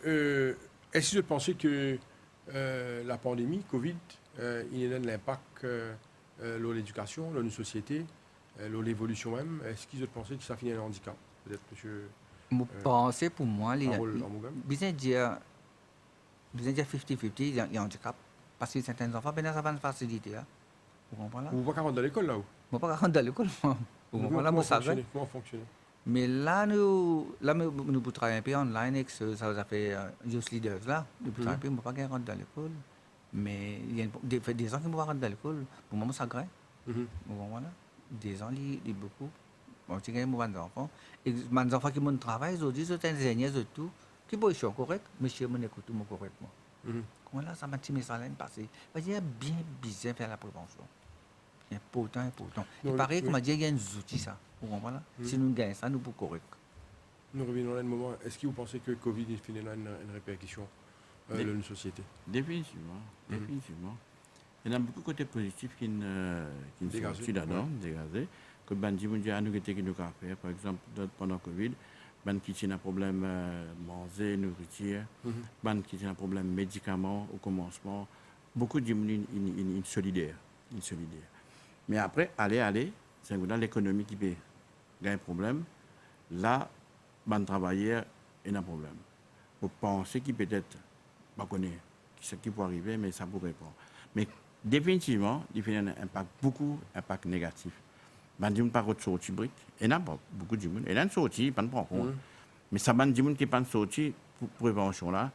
est-ce que vous pensez que la pandémie, Covid, il y a un impact sur l'éducation, sur une société, sur l'évolution même? Est-ce que vous pensez que ça finit un handicap? Peut-être, monsieur. Je pense pour moi, il y a besoin dire 50-50, il y a un handicap. Parce que certains enfants, ça va une facilité. Vous comprenez là? Vous ne pouvez pas rentrer dans l'école là où? Je ne peux pas rentrer dans l'école. Vous comprenez là, comment fonctionner? Mais là, nous travaillons un peu online avec ça a fait Youth Leaders là. Nous travaillons un peu, je ne peux pas rentrer dans l'école. Mais il y a des gens qui ne peuvent pas rentrer dans l'école. Pour moi, ça grave. Vous comprenez là? Des gens lisent beaucoup. Bon, tu as des enfants. Et les enfants qui travaillent aujourd'hui, ils sont ingénieurs de tout. Qui peuvent être corrects, mais je m'écoute correctement. Comment là, ça m'a tiré ça l'année passée. Il y a bien besoin de faire la prévention. Important. Il paraît qu'on m'a dit qu'il y a un outil ça. Vous comprenez là? Si nous gagnons ça, nous pouvons correct. Nous revenons là un moment. Est-ce que vous pensez que Covid est finalement une répercussion dans une société? Définitivement, définitivement. Il y a beaucoup de côtés positifs qui ne sont Dégagés, sortis là-dedans, dégagés. Que Bandi Mundia nous était qui nous a fait, par exemple, pendant Covid, Bandi qui a un problème manger, nourriture, Bandi qui a un problème médicaments au commencement. Beaucoup de gens sont solidaires. Mais après, aller, c'est dans l'économie qui peut gagner un problème. Là, Bandi travailleurs, il y a un problème. Vous pensez qu'il peut-être, pas connaître ce qui peut arriver, mais ça pourrait pas. Mais définitivement, il y a un impact, beaucoup d'impact négatif. Bandi pas de sortie brique, il y a pas beaucoup de monde. Il y a une sortie, pas de prendre. Mais ça bandi qui pas de sortie pour prévention là,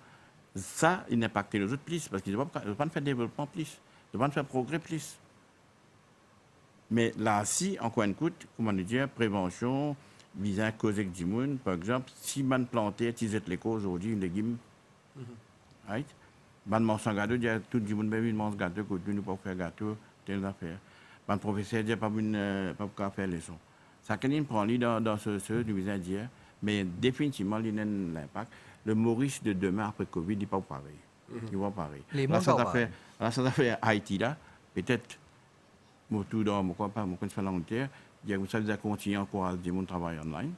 ça il impacte les autres plus parce qu'ils ne vont pas faire développement plus, ils vont faire progrès plus. Mais là, si encore une fois, comment dire, prévention visant à causer du monde, par exemple, si man planté, tisait les causes aujourd'hui, une légume, right? Man mange un gâteau, dit tout le monde ben mange gâteau, côté nous pas faire gâteau, telle affaire. Man professeur dit pas pas faire leçon. Ça quand il prend lui dans ce du visage dire, mais définitivement il y a un impact. Le Maurice de demain après Covid, il n'est pas pareil. Il va pareil. Là ça fait Haïti là, peut-être moi tout dans mon pas mon fait volontaire, il y a vous savez continuer encore à dire mon travail online.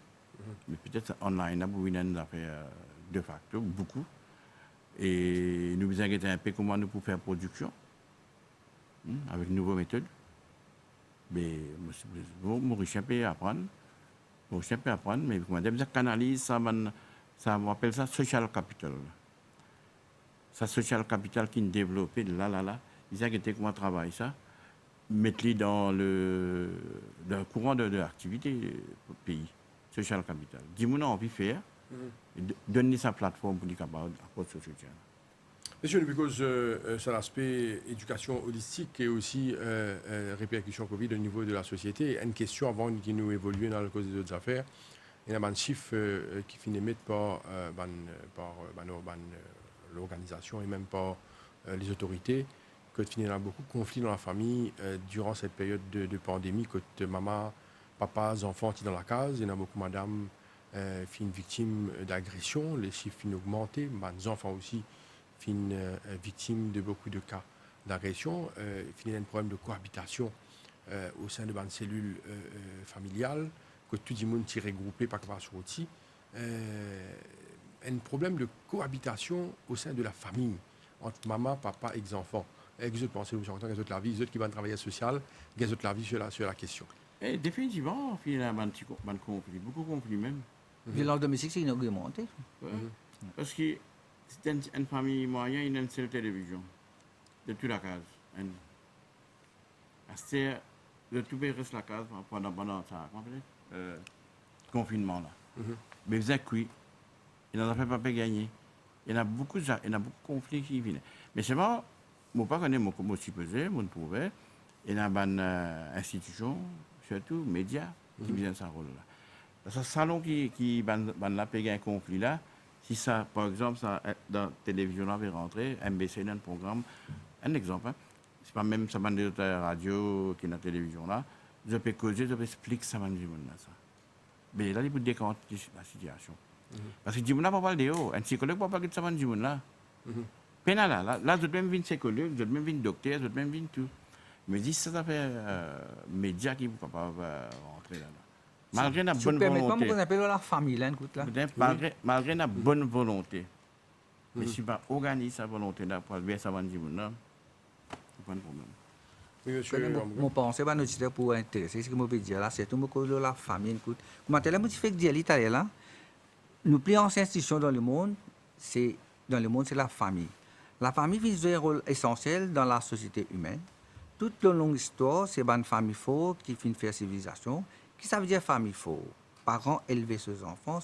Mais peut-être online là pour une affaire de facto beaucoup. Et nous vous inquiétons un peu comment nous pouvons faire production avec de nouvelles méthodes. Mais Maurice un peu apprendre. Mais comment dire, canalise, ça on appelle ça social capital. Ça social capital qui est développé là. Ils inquiètent comment travailler ça. Mettre-les dans le courant de l'activité du pays. Social capital. Dis-moi, on a envie de faire. Donner sa plateforme pour les capables d'apporter ce soutien. Monsieur, because c'est l'aspect éducation holistique et aussi répercussion Covid au niveau de la société. Une question avant qui nous évolue dans le cause des autres affaires. Il y a un chiffre qui finit émis par l'organisation et même par les autorités. Que il y a beaucoup de conflits dans la famille durant cette période de pandémie. Que maman, papa, enfants sont dans la case. Il y en a beaucoup madame une victime d'agression. Les chiffres finissent augmentés. Les enfants aussi finissent victimes de beaucoup de cas d'agression. Il y a un problème de cohabitation au sein de une cellule familiale. Que tout le monde est regroupé, pas capable de sortir. Un problème de cohabitation au sein de la famille, entre maman, papa et les enfants. Et les autres pensez, vous entendez, les autres la vie, les autres qui vont travailler social, les autres la vie sur la question. Et définitivement, il y a un conflit, beaucoup de conflits même. Violence domestique, c'est une augmentée. Parce que c'est une famille moyenne, il y a une seule télévision, de toute la case. C'est de tout le reste de la case pendant ça, confinement là. Mais vous êtes cuit, il n'en a pas gagné. Il y a beaucoup de conflits qui viennent. Mais c'est bon, je ne sais pas comment je pesé, je ne pouvais. Il y a une institution, surtout médias, qui viennent ça rôle là. Ce salon qui a payé un conflit là, si ça, par exemple, ça, dans la télévision là, va rentrer, MBC dans le programme, un exemple, c'est pas même ça de la radio qui est dans la télévision là, je peux causer, je peux expliquer ça dans ça. Mais là, il faut décanter la situation. Parce que Jimouna ne peut pas le dire, un psychologue ne peut pas dire ça dans Jimouna. Là, je même une psychologue, je même une docteur, je même une tout. Mais si ça fait médias qui ne peuvent pas rentrer là. Malgré la bonne volonté. On appelle la famille, là, écoute là. Malgré la bonne volonté. Mais si on organise sa volonté là pour aller ça dans Jimouna, c'est pas un problème. Oui, monsieur. Mon pensée, nous disons pour intéresser, ce que je veux dire là, c'est tout le monde la famille, écoute. Comment tu as fait dire l'Italie là? Nous plus anciennes institutions dans le monde, c'est la famille. La famille joue un rôle essentiel dans la société humaine. Toute la longue histoire, c'est une famille forte qui fait une civilisation. Qui ça veut dire famille forte? Parents élever ses enfants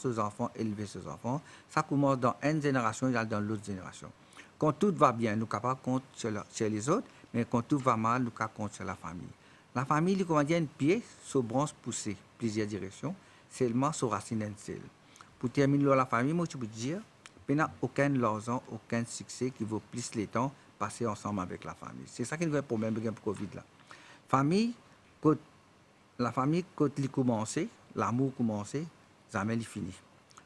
élever ses enfants. Ça commence dans une génération et dans l'autre génération. Quand tout va bien, nous sommes capables de compter sur les autres, mais quand tout va mal, nous sommes capables de compter sur la famille. La famille, il comment dire, un pied sur branche poussée, plusieurs directions, seulement sur racine seule. Pour terminer la famille, moi, je peux dire, il n'y a aucun argent, aucun succès qui vaut plus le temps passer ensemble avec la famille. C'est ça qui est le problème avec le Covid là. La famille, quand il commence, l'amour commence, jamais il finit.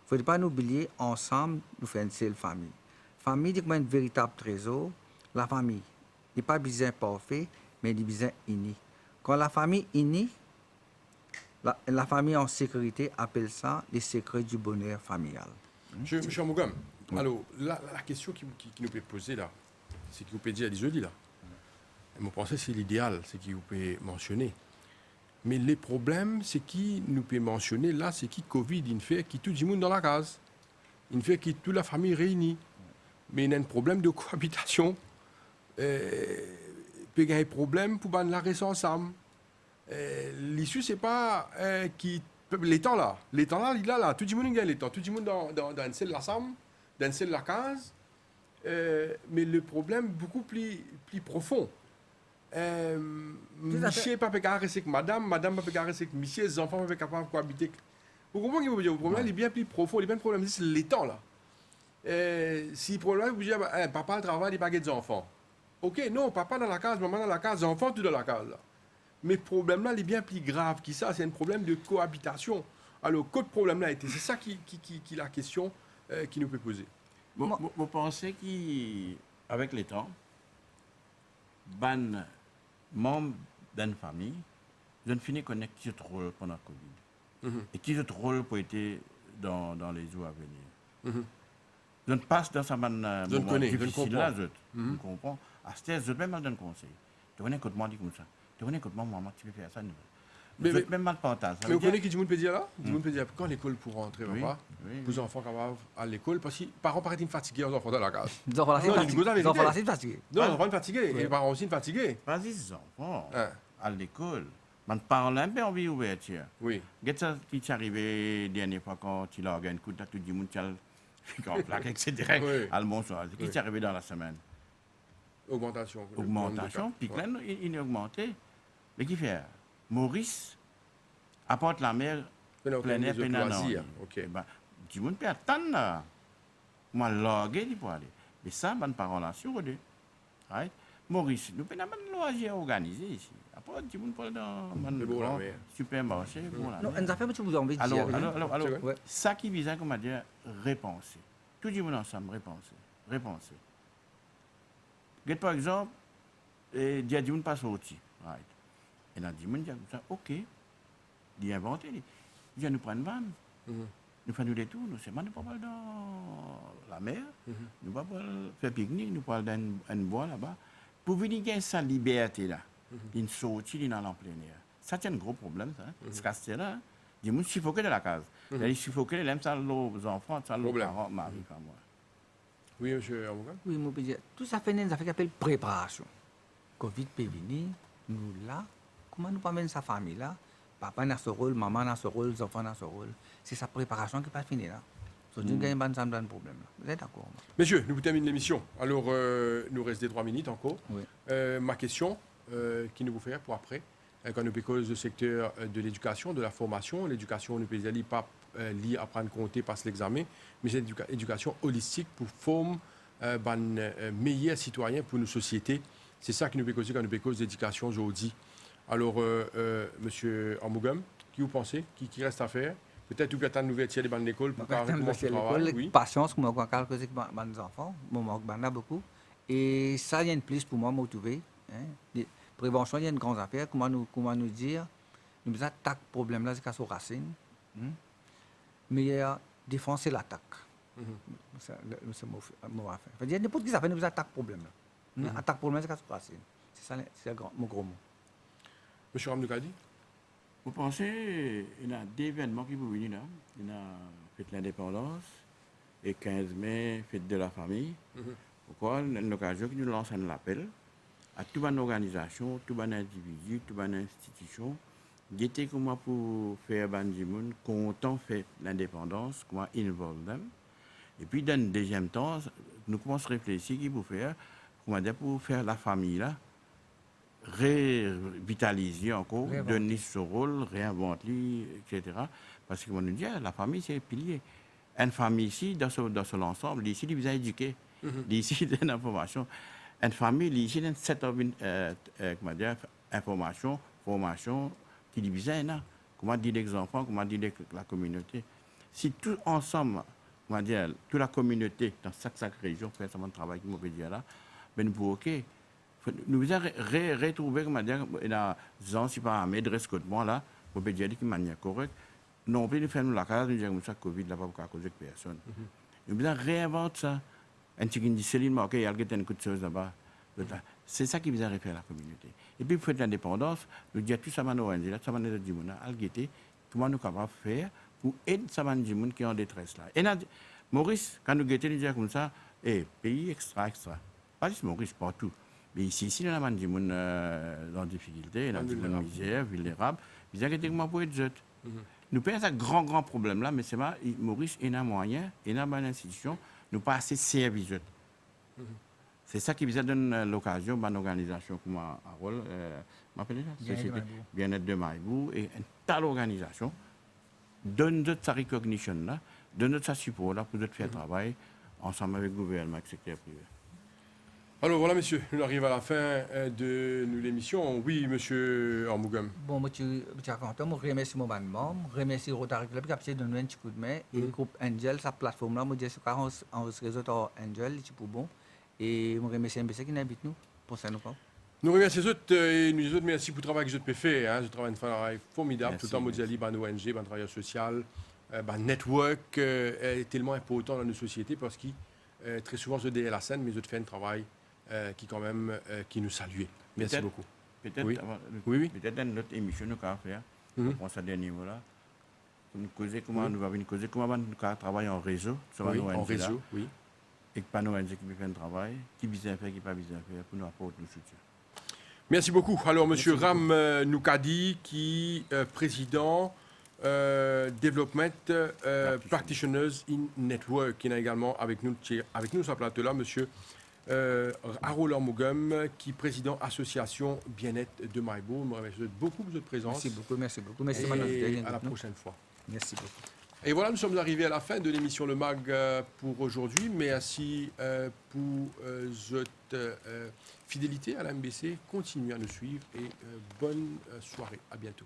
faut pas nous oublier, ensemble, nous faisons une seule famille. Famille, c'est comme un véritable trésor. La famille n'est pas besoin parfait, mais elle est besoin unie. Quand la famille est unie, la famille en sécurité appelle ça les secrets du bonheur familial. Monsieur Amougam, alors, la question qui nous peut poser là, c'est qu'il vous peut dire à jeudi là. Et moi, je pense que c'est l'idéal, c'est qu'il vous peut mentionner. Mais les problèmes, c'est qui nous peut mentionner là, c'est qui Covid, il fait qui tout le monde dans la case. Il fait qui toute la famille réunie. Mais il y a un problème de cohabitation. Il y a un problème pour la rester ensemble. L'issue, c'est pas qui. Les temps là, il est là. Tout le monde gagne les temps. Tout le monde dans une seule ensemble, dans une seule case. Mais le problème beaucoup plus profond. Monsieur n'est pas capable de rester avec madame n'est pas capable de rester avec monsieur, les enfants ne sont pas capables de cohabiter. Vous comprenez ce que je veux dire? Le problème est bien plus profond. Le problème, c'est les temps là. Si le problème, vous dites, papa travaille, il n'y a pas des enfants. Ok, non, papa dans la case, maman dans la case, les enfants tout dans la case là. Mais le problème là, il est bien plus grave que ça. C'est un problème de cohabitation. Alors, quel problème là était? C'est ça qui est la question qui nous peut poser. Vous pensez qu'avec les temps, ban membre d'une famille, je ne finis connaître qui autre rôle pendant le Covid. Et qui autre rôle pour être dans les jours à venir. Je ne passe dans sa moment difficile là, je comprends. À ce stade, je vais même donner un conseil. Tu connais quand moi dit comme ça. Tu connais quand maman, tu peux faire ça. Mais même mal partage. Mais vous connaissez qui du monde peut dire là? Du monde peut dire quand l'école pour rentrer, papa, pour les enfants capables à l'école, parce que les parents paraissent fatigués, les enfants dans la case. Les enfants là, c'est fatigué. Non, les enfants sont fatigués, et les parents aussi sont fatigués. Pas les enfants à l'école. Man parle un peu en vie ouverture. Oui. Qu'est-ce qui t'est arrivé dernière fois quand tu l'as gagné, tout le monde fait en plaque, etc. À le bonsoir. Qu'est-ce qui t'est arrivé dans la semaine? Augmentation. Augmentation, puis là, il est augmenté. Mais qui fait? Maurice apporte la mer plein air, plein air. Du monde peut attendre là. Moi, loguer, il peut aller. Mais ça, bonne parole là, sur eux. Right? Maurice, nous avons un loisir organisé ici. Après, du monde peut dans le supermarché. Non, une affaire que vous avez envie de dire. Alors, ça qui vise, comme on dit, repenser. Tout le monde ensemble, repenser. Par exemple, il y a du monde pas sorti. Right? Et dans le monde, il y a ça, ok. Il a inventé. Il vient nous prendre une vanne. Nous faisons des tours. Nous sommes pas dans la mer. Nous ne pas faire pique-nique. Nous parlons d'un bois là-bas. Pour venir gagner sa liberté là, il sortit dans en plein air. Ça, c'est un gros problème, ça. Ce cas là, il y a des suffoqués dans la case. Il suffoqués, il aime ça, les enfants, ça, les parents, mari, comme moi. Oui, monsieur Amougam? Oui, moi, je peux dire, tout ça fait une affaire qui s'appelle préparation. Covid peut venir, nous là, comment nous pas mettre sa famille là? Papa dans ce rôle, maman dans ce rôle, les enfants dans ce rôle. C'est sa préparation qui n'est pas finie là. So, nous gagnons pas de problème là. Vous êtes d'accord? Messieurs, nous terminons l'émission. Alors, nous reste des 3 minutes encore. Oui. Ma question, qui nous vous fait pour après, quand nous parlons du secteur de l'éducation, de la formation, l'éducation, nous peut pas lire, apprendre, compter, passer l'examen, mais c'est l'éducation holistique pour former un meilleur citoyen pour nos sociétés. C'est ça qui nous peut causer quand nous parlons d'éducation aujourd'hui. Alors, monsieur Amougam, qui vous pensez, qui reste à faire? Peut-être que vous avez une nouvelle tiers de bandes d'école pour commencer le travail. Oui. Patience, comme on a calculé avec les enfants, moi, on a beaucoup. Et ça, il y a une plus pour moi, motivé. Prévention, il y a une grande affaire. Comment nous dire, nous avons attaqué le problème là, c'est qu'à son racine. Mais défense, c'est l'attaque. C'est le mot à faire. Il y a n'importe qui ça fait, nous attaquons le problème là. Attaque le problème, c'est qu'à son racine. C'est ça, c'est mon gros mot. Monsieur Ramnoukadi? Vous pensez qu'il y a des événements qui vont venir là? Il y a fête de l'indépendance et 15 mai, fête de la famille. Pourquoi? C'est une occasion qui nous lance un appel à toute une organisation, tout un individu, toute une institution. Guetter comment pour faire Banjimoun, content fait l'indépendance, comment involve them. Et puis dans le deuxième temps, nous commençons à réfléchir qui pour faire, comment dire, pour faire la famille là. Revitaliser encore, donner ce rôle, réinventer, etc. Parce que, on nous dit, la famille, c'est le pilier. Une famille ici, dans son ensemble, ici, il vous a éduqué. Ici, il y a une information. Une famille, ici, il y a un set of information, formation, qui divise. Comment dire les enfants, comment dire la communauté. si tout ensemble, on va dire, toute la communauté dans chaque région fait un travail qui peut dire là, ben nous pouvons OK. Nous avons retrouvé, comment dire, dans si pas un dress code là, on peut dire de manière correcte. Non plus, nous faisons la case, nous disons que Covid n'a pas causé personne. Nous avons réinventé ça. Un petit qui dit Céline, OK, il y a un coup de chose là-bas. C'est ça qui vient refaire la communauté. Et puis, pour l'indépendance, nous disons tout ça, nous avons dit, ça va nous dire, comment nous sommes capables de faire pour aider ces gens qui sont en détresse là. Et là, Maurice, quand nous guettons, nous disons comme ça, pays extra. Pas juste Maurice, partout. Mais ici, il y a des gens en difficulté, dans des misère, vulnérables, ils ont été pour être jeunes. Nous payons ce grand problème là, mais c'est pas Maurice, il y a un moyen, il y a une institution, nous pas assez services. C'est ça qui vous donne l'occasion, une organisation comme Harold, Bien-être de Maïbou, et une telle organisation donne de sa recognition là, donne de sa support là pour faire travail ensemble avec le gouvernement et le secteur privé. Alors voilà, monsieur, nous arrivons à la fin de l'émission. Oui, monsieur Armougam. Bon, moi, je suis content. Je remercie mon membre, je remercie Rotary Club qui a donné un petit coup de main. Et le groupe Angel, sa plateforme là, je dis en réseau Angel, c'est pour bon. Et je remercie MBC qui invite nous pour ça nous faire. Nous remercions les autres et nous autres merci pour le travail que vous avez fait. Je travaille un travail formidable, Merci, tout en mode libre, ONG, un travail social, network est tellement important dans nos sociétés parce que très souvent, je dis la scène, mais je fais un travail qui quand même qui nous salue. Merci beaucoup. Peut-être oui. Peut-être dans notre émission nous allons faire pour ce dernier niveau-là. Nous causer comment nous allons causer comment nous travailler en réseau sur en réseau, oui. Et pas nous qui fait un travail, qui vient faire, qui pas vient faire pour nous apporter le soutien. Merci beaucoup. Alors, monsieur Ram Noukadi, qui président Development Practitioners in Network, qui est également avec nous sur ce plateau-là, monsieur Harold Armougam, qui est président Association Bien-être de Maïbo. Je vous remercie beaucoup pour votre présence. Merci beaucoup. Merci, et à la prochaine fois. Merci beaucoup. Et voilà, nous sommes arrivés à la fin de l'émission Le Mag pour aujourd'hui. Merci pour votre fidélité à la MBC. Continuez à nous suivre et bonne soirée. À bientôt.